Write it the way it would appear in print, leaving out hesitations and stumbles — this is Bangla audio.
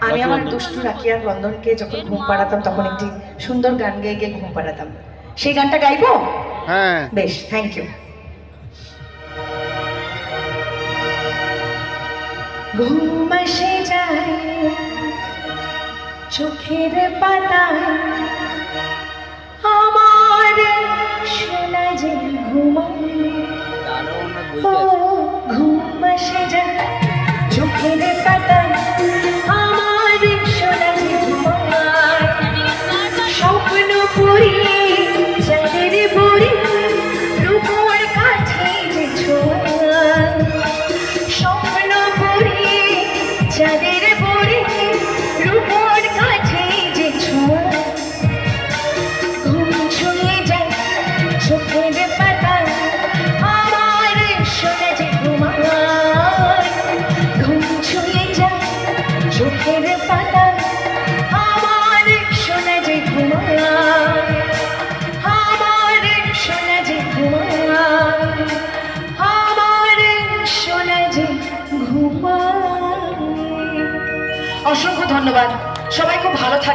আমি আমার দুষ্টু রাকিয়ার রন্ধনকে যখন ঘুম পাড়াতাম তখন একটি সুন্দর গান গেয়ে গিয়ে ঘুম পাড়াতাম। সেই গানটা গাইবো? হ্যাঁ, বেশ, থ্যাংক ইউ। ঘুম এসে যায় চোখের পাতায়, আমার সোনা যে ঘুমায়। ও ঘুম এসে যায় চোখের পাতায়, আমার সোনা যে ঘুমায়। স্বপ্ন পড়ি চাঁদের পড়ি, রূপোর কাছে যে ছোঁয়ায়। স্বপ্ন পড়ি চাঁদের পড়ি, রূপোর কাছে যে ছোঁয়ায়। ঘুম ছুঁয়ে যায় চোখের পাতায়, আমার সোনা যে ঘুমায়। ঘুম ছুঁয়ে যায় চোখের পাতায়, আমার সোনা যে ঘুমায়। আমার সোনা যে ঘুমায়, আমার সোনা যে ঘুমায়। অসংখ্য ধন্যবাদ, সবাই খুব ভালো থাকবে।